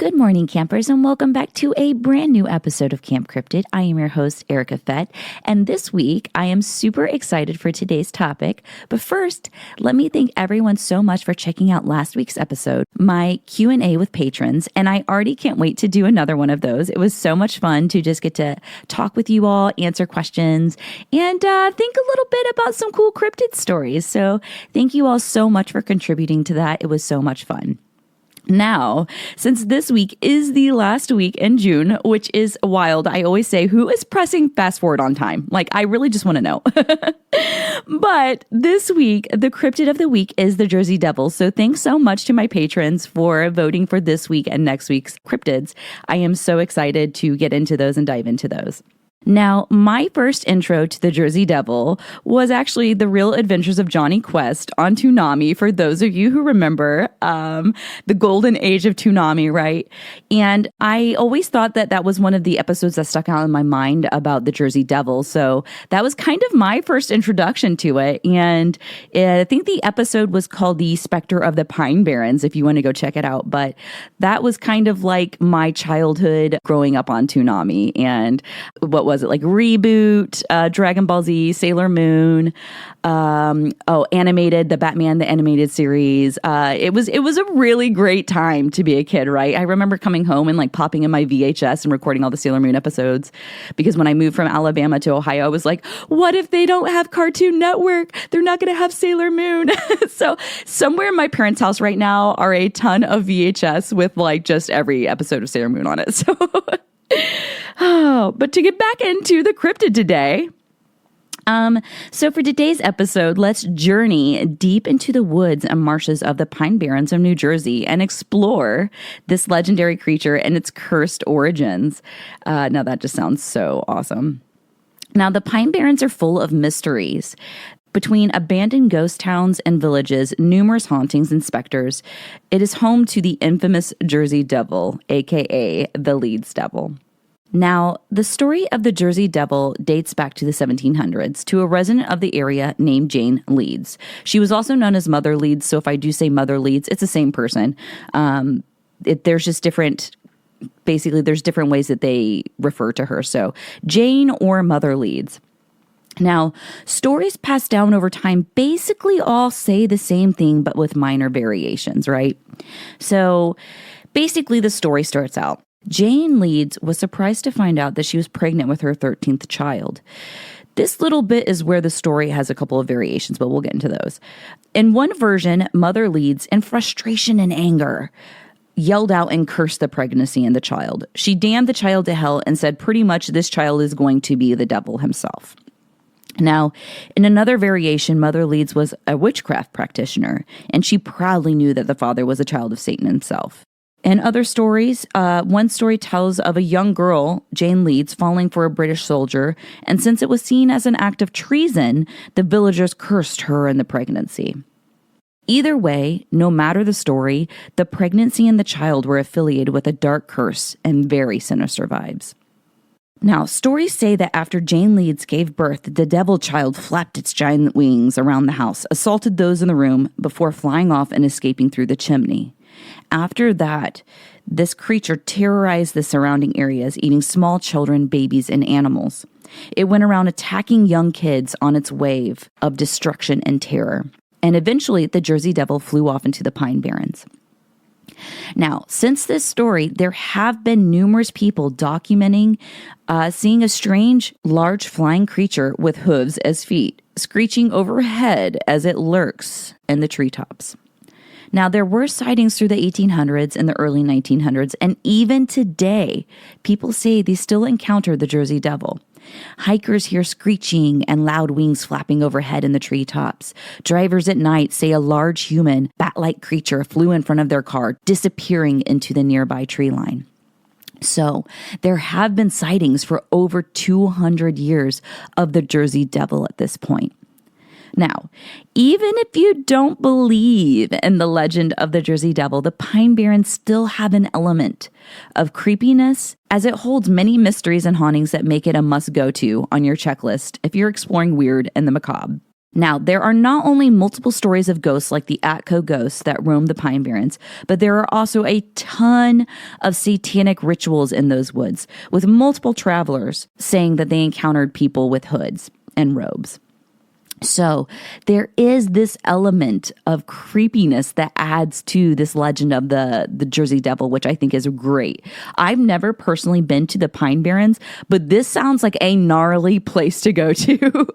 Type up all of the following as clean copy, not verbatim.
Good morning, campers, and welcome back to a brand new episode of Camp Cryptid. I am your host, Erica Fett, and this week I am super excited for today's topic. But first, let me thank everyone so much for checking out last week's episode, my Q&A with patrons, and I already can't wait to do another one of those. It was so much fun to just get to talk with you all, answer questions, and think a little bit about some cool cryptid stories. So thank you all so much for contributing to that. It was so much fun. Now, since this week is the last week in June, which is wild, I always say, who is pressing fast forward on time? Like, I really just want to know. But this week, the cryptid of the week is the Jersey Devil. So thanks so much to my patrons for voting for this week and next week's cryptids. I am so excited to get into those and dive into those. Now, my first intro to the Jersey Devil was actually The Real Adventures of Johnny Quest on Toonami, for those of you who remember the golden age of Toonami, right? And I always thought that that was one of the episodes that stuck out in my mind about the Jersey Devil. So that was kind of my first introduction to it. And I think the episode was called The Spectre of the Pine Barrens, if you want to go check it out. But that was kind of like my childhood growing up on Toonami. And what was it, like Reboot, Dragon Ball Z, Sailor Moon, animated, the Batman, the animated series. It was a really great time to be a kid, right? I remember coming home and like popping in my VHS and recording all the Sailor Moon episodes, because when I moved from Alabama to Ohio, I was like, what if they don't have Cartoon Network? They're not going to have Sailor Moon. So somewhere in my parents' house right now are a ton of VHS with like just every episode of Sailor Moon on it. So but to get back into the cryptid today, so for today's episode, let's journey deep into the woods and marshes of the Pine Barrens of New Jersey and explore this legendary creature and its cursed origins. Now that just sounds so awesome. Now, the Pine Barrens are full of mysteries. Between abandoned ghost towns and villages, numerous hauntings and specters, it is home to the infamous Jersey Devil, aka the Leeds Devil. Now, the story of the Jersey Devil dates back to the 1700s to a resident of the area named Jane Leeds. She was also known as Mother Leeds, so if I do say Mother Leeds, it's the same person. There's just different, basically there's different ways that they refer to her. So Jane or Mother Leeds. Now, stories passed down over time basically all say the same thing, but with minor variations, right? So basically the story starts out. Jane Leeds was surprised to find out that she was pregnant with her 13th child. This little bit is where the story has a couple of variations, but we'll get into those. In one version, Mother Leeds, in frustration and anger, yelled out and cursed the pregnancy and the child. She damned the child to hell and said pretty much this child is going to be the devil himself. Now, in another variation, Mother Leeds was a witchcraft practitioner, and she proudly knew that the father was a child of Satan himself. In other stories, one story tells of a young girl, Jane Leeds, falling for a British soldier, and since it was seen as an act of treason, the villagers cursed her and the pregnancy. Either way, no matter the story, the pregnancy and the child were affiliated with a dark curse and very sinister vibes. Now, stories say that after Jane Leeds gave birth, the devil child flapped its giant wings around the house, assaulted those in the room before flying off and escaping through the chimney. After that, this creature terrorized the surrounding areas, eating small children, babies, and animals. It went around attacking young kids on its wave of destruction and terror. And eventually, the Jersey Devil flew off into the Pine Barrens. Now, since this story, there have been numerous people documenting seeing a strange, large flying creature with hooves as feet, screeching overhead as it lurks in the treetops. Now, there were sightings through the 1800s and the early 1900s, and even today, people say they still encounter the Jersey Devil. Hikers hear screeching and loud wings flapping overhead in the treetops. Drivers at night say a large human, bat-like creature flew in front of their car, disappearing into the nearby tree line. So, there have been sightings for over 200 years of the Jersey Devil at this point. Now, even if you don't believe in the legend of the Jersey Devil, the Pine Barrens still have an element of creepiness, as it holds many mysteries and hauntings that make it a must-go-to on your checklist if you're exploring weird and the macabre. Now, there are not only multiple stories of ghosts like the Atco ghosts that roam the Pine Barrens, but there are also a ton of satanic rituals in those woods, with multiple travelers saying that they encountered people with hoods and robes. So there is this element of creepiness that adds to this legend of the Jersey Devil, which I think is great. I've never personally been to the Pine Barrens, but this sounds like a gnarly place to go to.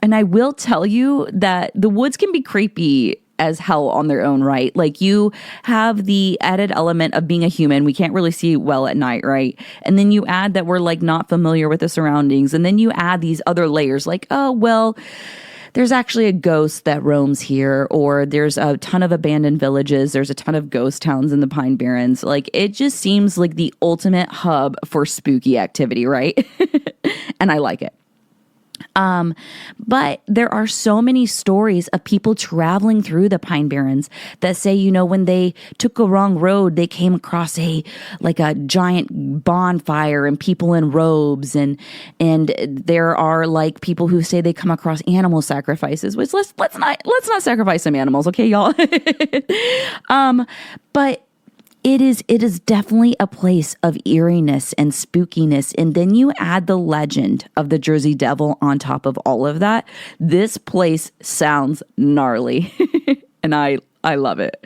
And I will tell you that the woods can be creepy as hell on their own right. Like, you have the added element of being a human. We can't really see well at night, right? And then you add that we're like not familiar with the surroundings. And then you add these other layers like, oh, well, there's actually a ghost that roams here, or there's a ton of abandoned villages. There's a ton of ghost towns in the Pine Barrens. Like, it just seems like the ultimate hub for spooky activity, right? And I like it. But there are so many stories of people traveling through the Pine Barrens that say, you know, when they took a wrong road, they came across a giant bonfire and people in robes. And there are like people who say they come across animal sacrifices, which let's not sacrifice some animals. Okay, y'all. But it is definitely a place of eeriness and spookiness. And then you add the legend of the Jersey Devil on top of all of that. This place sounds gnarly. And I love it.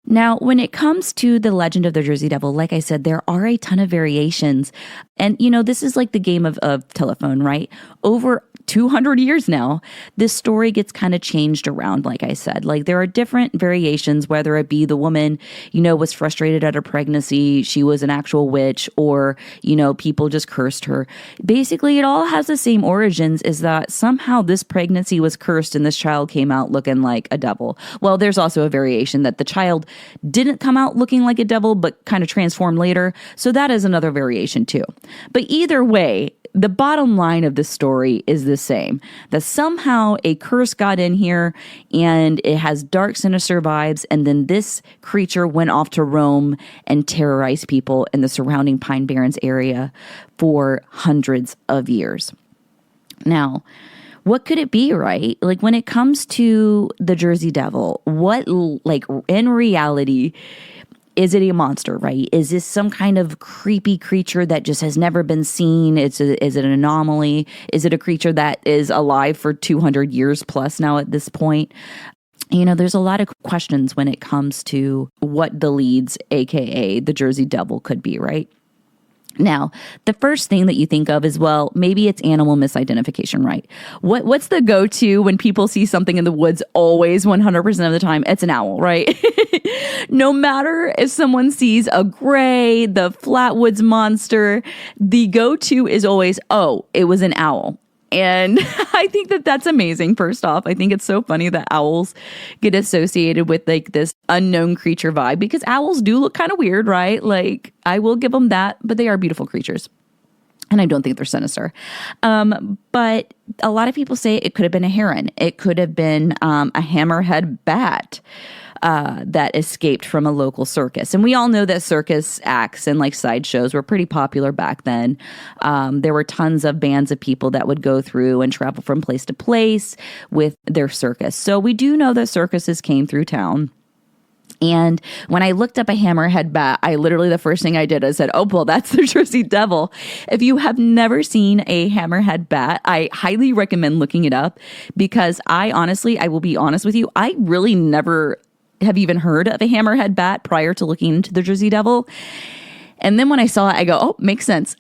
Now, when it comes to the legend of the Jersey Devil, like I said, there are a ton of variations. And, you know, this is like the game of telephone, right? Over 200 years now, this story gets kind of changed around, like I said. Like, there are different variations, whether it be the woman, you know, was frustrated at her pregnancy, she was an actual witch, or, you know, people just cursed her. Basically, it all has the same origins, is that somehow this pregnancy was cursed and this child came out looking like a devil. Well, there's also a variation that the child didn't come out looking like a devil, but kind of transformed later. So that is another variation too. But either way, the bottom line of the story is the same, that somehow a curse got in here and it has dark, sinister vibes. And then this creature went off to roam and terrorize people in the surrounding Pine Barrens area for hundreds of years. Now, what could it be, right? Like, when it comes to the Jersey Devil, what, like, in reality, is it a monster, right? Is this some kind of creepy creature that just has never been seen? Is it an anomaly? Is it a creature that is alive for 200 years plus now at this point? You know, there's a lot of questions when it comes to what the leads, aka the Jersey Devil, could be, right? Now, the first thing that you think of is, well, maybe it's animal misidentification, right? What's the go-to when people see something in the woods? Always 100% of the time, it's an owl, right? No matter if someone sees a gray, the flatwoods monster, the go-to is always, oh, it was an owl. And I think that that's amazing. First off, I think it's so funny that owls get associated with like this unknown creature vibe, because owls do look kind of weird, right? Like, I will give them that, but they are beautiful creatures. And I don't think they're sinister. But a lot of people say it could have been a heron. It could have been a hammerhead bat that escaped from a local circus. And we all know that circus acts and like sideshows were pretty popular back then. There were tons of bands of people that would go through and travel from place to place with their circus. So we do know that circuses came through town. And when I looked up a hammerhead bat, the first thing I did is said, oh, well, that's the Jersey Devil. If you have never seen a hammerhead bat, I highly recommend looking it up, because I will be honest with you, I really never have even heard of a hammerhead bat prior to looking into the Jersey Devil. And then when I saw it, I go, oh, makes sense.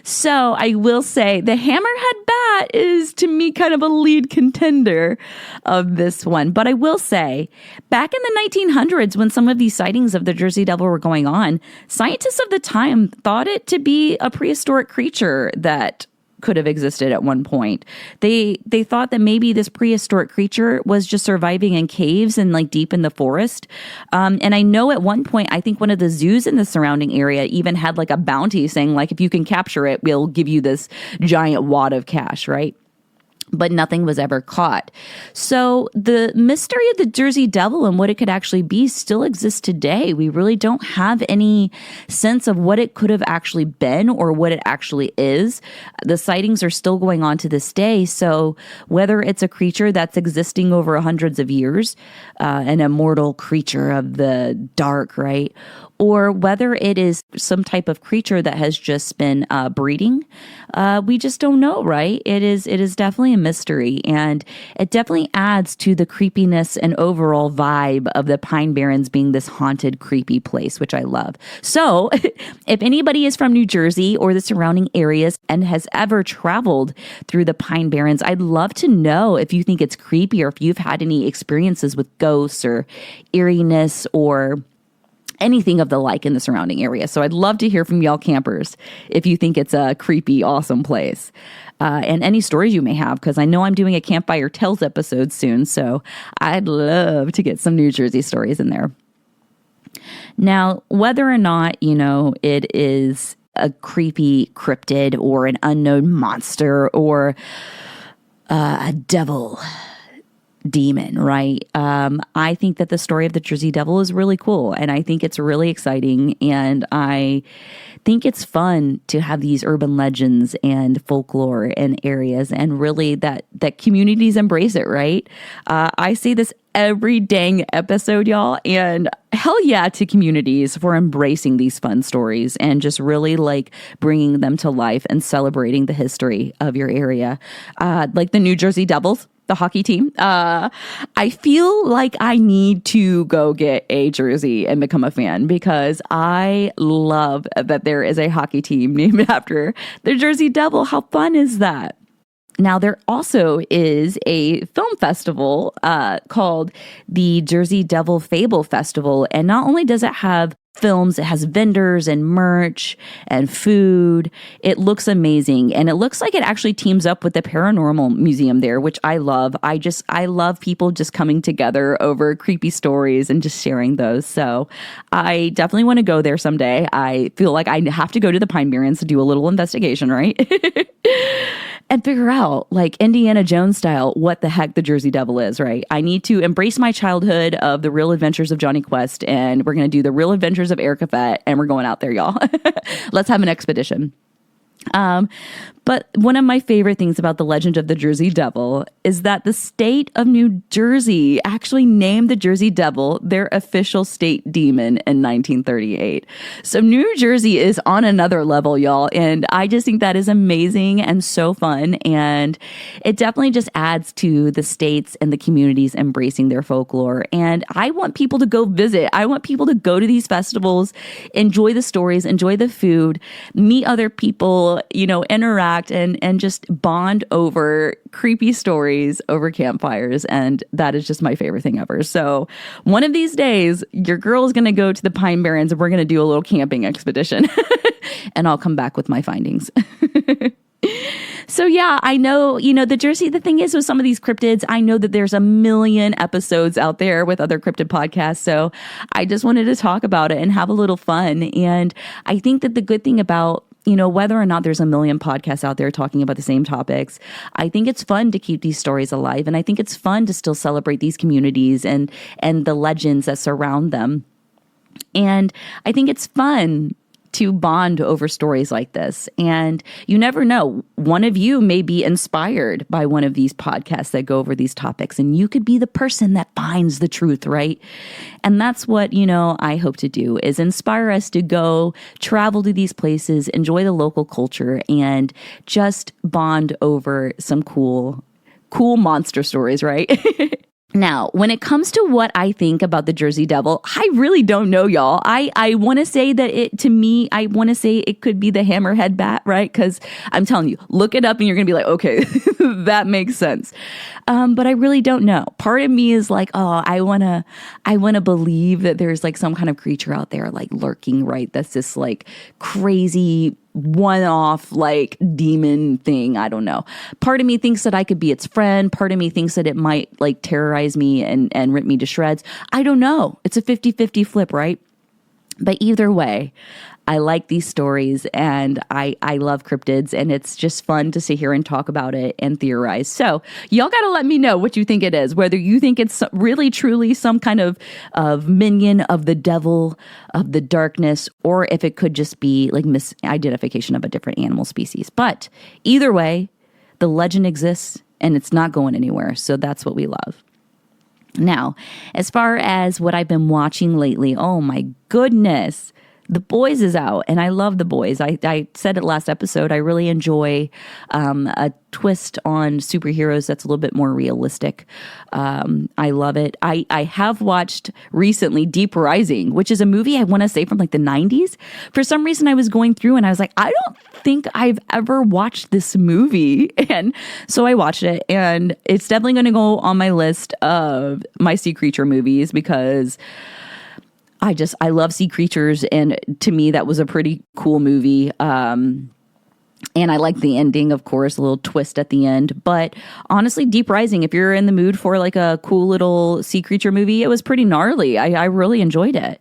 So I will say the hammerhead bat is, to me, kind of a lead contender of this one. But I will say, back in the 1900s, when some of these sightings of the Jersey Devil were going on, scientists of the time thought it to be a prehistoric creature that could have existed at one point. They thought that maybe this prehistoric creature was just surviving in caves and like deep in the forest. And I know at one point, I think one of the zoos in the surrounding area even had like a bounty saying like, if you can capture it, we'll give you this giant wad of cash, right? but nothing was ever caught. So the mystery of the Jersey Devil and what it could actually be still exists today. We really don't have any sense of what it could have actually been or what it actually is. The sightings are still going on to this day. So whether it's a creature that's existing over hundreds of years, an immortal creature of the dark, right? Or whether it is some type of creature that has just been breeding, we just don't know, right? It is definitely a mystery, and it definitely adds to the creepiness and overall vibe of the Pine Barrens being this haunted, creepy place, which I love. So if anybody is from New Jersey or the surrounding areas and has ever traveled through the Pine Barrens, I'd love to know if you think it's creepy or if you've had any experiences with ghosts or eeriness or anything of the like in the surrounding area. So I'd love to hear from y'all campers if you think it's a creepy, awesome place. And any stories you may have, because I know I'm doing a Campfire Tales episode soon, so I'd love to get some New Jersey stories in there. Now, whether or not, it is a creepy cryptid or an unknown monster or a devil, demon, right? I think that the story of the Jersey Devil is really cool, and I think it's really exciting, and I think it's fun to have these urban legends and folklore in areas, and really that communities embrace it, right? I say this every dang episode, y'all, and hell yeah to communities for embracing these fun stories and just really like bringing them to life and celebrating the history of your area. Like the New Jersey Devils, the hockey team. I feel like I need to go get a jersey and become a fan because I love that there is a hockey team named after the Jersey Devil. How fun is that? Now, there also is a film festival called the Jersey Devil Fable Festival. And not only does it have films, it has vendors and merch and food. It looks amazing. And it looks like it actually teams up with the Paranormal Museum there, which I love. I love people just coming together over creepy stories and just sharing those. So I definitely want to go there someday. I feel like I have to go to the Pine Barrens to do a little investigation, right? And figure out, like Indiana Jones style, what the heck the Jersey Devil is, right? I need to embrace my childhood of the Real Adventures of Johnny Quest, and we're going to do the Real Adventures of Erica Fett, and we're going out there, y'all. Let's have an expedition. But one of my favorite things about the legend of the Jersey Devil is that the state of New Jersey actually named the Jersey Devil their official state demon in 1938. So New Jersey is on another level, y'all. And I just think that is amazing and so fun. And it definitely just adds to the states and the communities embracing their folklore. And I want people to go visit. I want people to go to these festivals, enjoy the stories, enjoy the food, meet other people, interact and just bond over creepy stories over campfires. And that is just my favorite thing ever. So one of these days, your girl is going to go to the Pine Barrens and we're going to do a little camping expedition and I'll come back with my findings. So yeah, I know, the thing is with some of these cryptids, I know that there's a million episodes out there with other cryptid podcasts. So I just wanted to talk about it and have a little fun. And I think that the good thing about whether or not there's a million podcasts out there talking about the same topics, I think it's fun to keep these stories alive. And I think it's fun to still celebrate these communities and the legends that surround them. And I think it's fun to bond over stories like this. And you never know, one of you may be inspired by one of these podcasts that go over these topics, and you could be the person that finds the truth, right? And that's what, I hope to do, is inspire us to go travel to these places, enjoy the local culture, and just bond over some cool monster stories, right? Now, when it comes to what I think about the Jersey Devil, I really don't know, y'all. I want to say that I want to say it could be the hammerhead bat, right? Because I'm telling you, look it up and you're going to be like, okay, that makes sense. But I really don't know. Part of me is like, oh, I want to believe that there's like some kind of creature out there like lurking, right? That's this like crazy one-off like demon thing. I don't know. Part of me thinks that I could be its friend. Part of me thinks that it might like terrorize me and rip me to shreds. I don't know. It's a 50-50 flip, right? But either way, I like these stories and I love cryptids, and it's just fun to sit here and talk about it and theorize. So y'all got to let me know what you think it is, whether you think it's really truly some kind of minion of the devil, of the darkness, or if it could just be like misidentification of a different animal species. But either way, the legend exists and it's not going anywhere. So that's what we love. Now, as far as what I've been watching lately, oh my goodness, The Boys is out, and I love The Boys. I said it last episode. I really enjoy a twist on superheroes that's a little bit more realistic. I love it. I have watched recently Deep Rising, which is a movie I want to say from like the 90s. For some reason, I was going through and I was like, I don't think I've ever watched this movie. And so I watched it, and it's definitely going to go on my list of my sea creature movies because I love sea creatures, and to me that was a pretty cool movie. And I like the ending, of course, a little twist at the end. But honestly, Deep Rising, if you're in the mood for like a cool little sea creature movie, it was pretty gnarly. I really enjoyed it.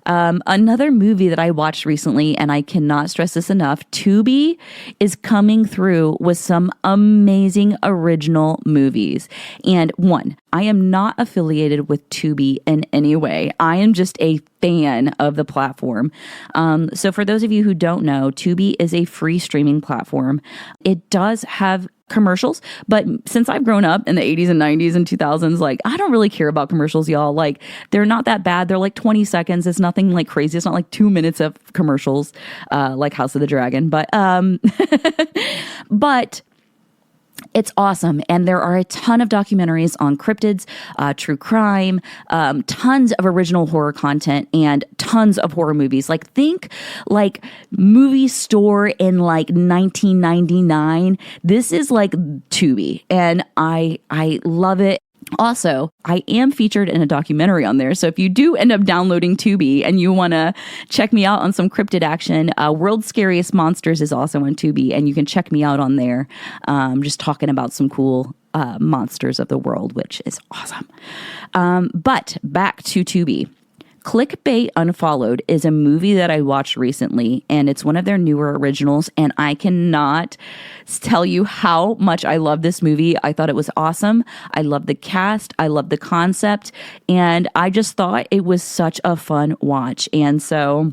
Another movie that I watched recently, and I cannot stress this enough, Tubi is coming through with some amazing original movies. And one, I am not affiliated with Tubi in any way. I am just a fan of the platform. So for those of you who don't know, Tubi is a free streaming platform. It does have commercials, but since I've grown up in the 80s and 90s and 2000s, like I don't really care about commercials, y'all. Like they're not that bad. They're like 20 seconds. It's nothing like crazy. It's not like 2 minutes of commercials, like House of the Dragon, but but it's awesome. And there are a ton of documentaries on cryptids, true crime, tons of original horror content, and tons of horror movies. Like think like movie store in like 1999. This is like Tubi, and I love it. Also, I am featured in a documentary on there. So if you do end up downloading Tubi and you want to check me out on some cryptid action, World's Scariest Monsters is also on Tubi, and you can check me out on there. Just talking about some cool monsters of the world, which is awesome. But back to Tubi. Clickbait Unfollowed is a movie that I watched recently, and it's one of their newer originals, and I cannot tell you how much I love this movie. I thought it was awesome. I love the cast. I love the concept, and I just thought it was such a fun watch. And so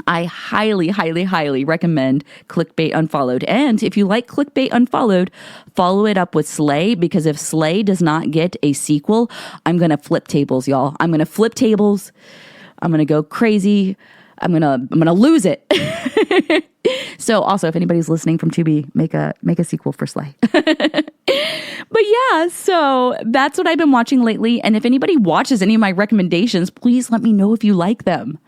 I highly, highly, highly recommend Clickbait Unfollowed. And if you like Clickbait Unfollowed, follow it up with Slay, because if Slay does not get a sequel, I'm going to flip tables, y'all. I'm going to flip tables. I'm going to go crazy. I'm going to lose it. So also, if anybody's listening from Tubi, make a sequel for Slay. But yeah, so that's what I've been watching lately. And if anybody watches any of my recommendations, please let me know if you like them.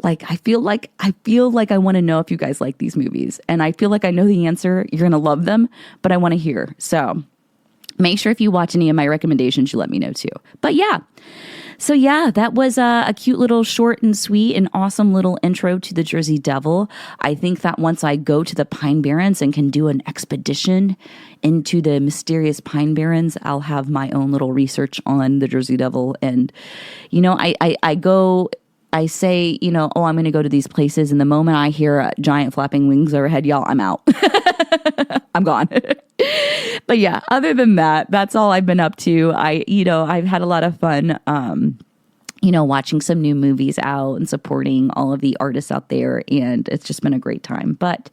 Like, I feel like I want to know if you guys like these movies, and I feel like I know the answer. You're going to love them, but I want to hear. So make sure if you watch any of my recommendations, you let me know too. But yeah. So yeah, that was a cute little short and sweet and awesome little intro to the Jersey Devil. I think that once I go to the Pine Barrens and can do an expedition into the mysterious Pine Barrens, I'll have my own little research on the Jersey Devil. And, you know, I say, you know, oh, I'm going to go to these places. And the moment I hear giant flapping wings overhead, y'all, I'm out. I'm gone. But yeah, other than that, that's all I've been up to. I've had a lot of fun, watching some new movies out and supporting all of the artists out there. And it's just been a great time. But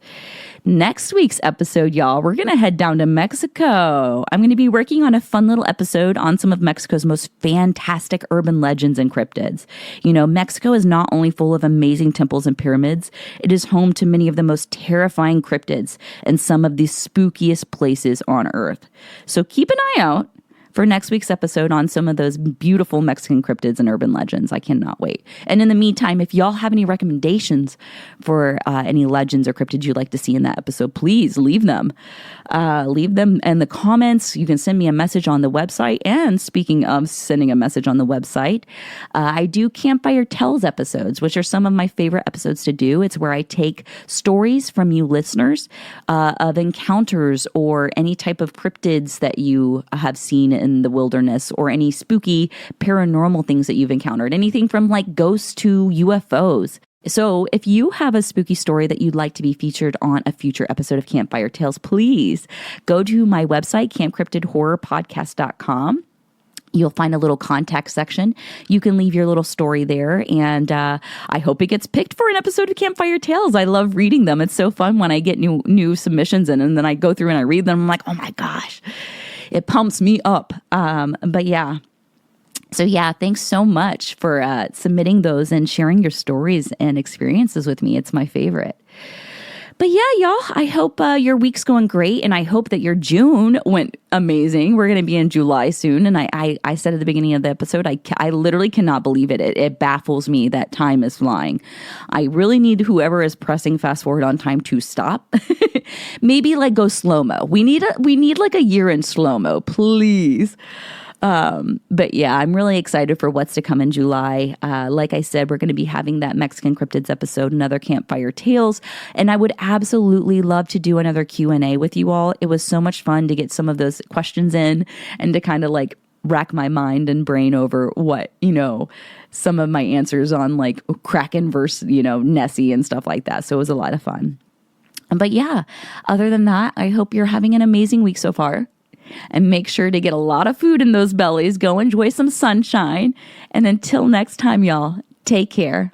next week's episode, y'all, we're going to head down to Mexico. I'm going to be working on a fun little episode on some of Mexico's most fantastic urban legends and cryptids. You know, Mexico is not only full of amazing temples and pyramids, it is home to many of the most terrifying cryptids and some of the spookiest places on Earth. So keep an eye out for next week's episode on some of those beautiful Mexican cryptids and urban legends. I cannot wait. And in the meantime, if y'all have any recommendations for any legends or cryptids you'd like to see in that episode, please leave them. Leave them in the comments. You can send me a message on the website. And speaking of sending a message on the website, I do Campfire Tales episodes, which are some of my favorite episodes to do. It's where I take stories from you listeners of encounters or any type of cryptids that you have seen in the wilderness, or any spooky paranormal things that you've encountered, anything from like ghosts to UFOs. So if you have a spooky story that you'd like to be featured on a future episode of Campfire Tales, please go to my website, campcryptidhorrorpodcast.com. You'll find a little contact section. You can leave your little story there, and I hope it gets picked for an episode of Campfire Tales. I love reading them. It's so fun when I get new submissions in, and then I go through and I read them. I'm like, oh my gosh, it pumps me up. But yeah. So yeah, thanks so much for submitting those and sharing your stories and experiences with me. It's my favorite. But yeah, y'all, I hope your week's going great, and I hope that your June went amazing. We're going to be in July soon, and I said at the beginning of the episode, I literally cannot believe it. It baffles me that time is flying. I really need whoever is pressing fast forward on time to stop. Maybe like go slow-mo. We need like a year in slow-mo, please. But yeah, I'm really excited for what's to come in July. Like I said, we're going to be having that Mexican Cryptids episode, another Campfire Tales, and I would absolutely love to do another Q&A with you all. It was so much fun to get some of those questions in and to kind of like rack my mind and brain over what, some of my answers on like Kraken versus, Nessie and stuff like that. So it was a lot of fun. But yeah, other than that, I hope you're having an amazing week so far. And make sure to get a lot of food in those bellies. Go enjoy some sunshine. And until next time, y'all, take care.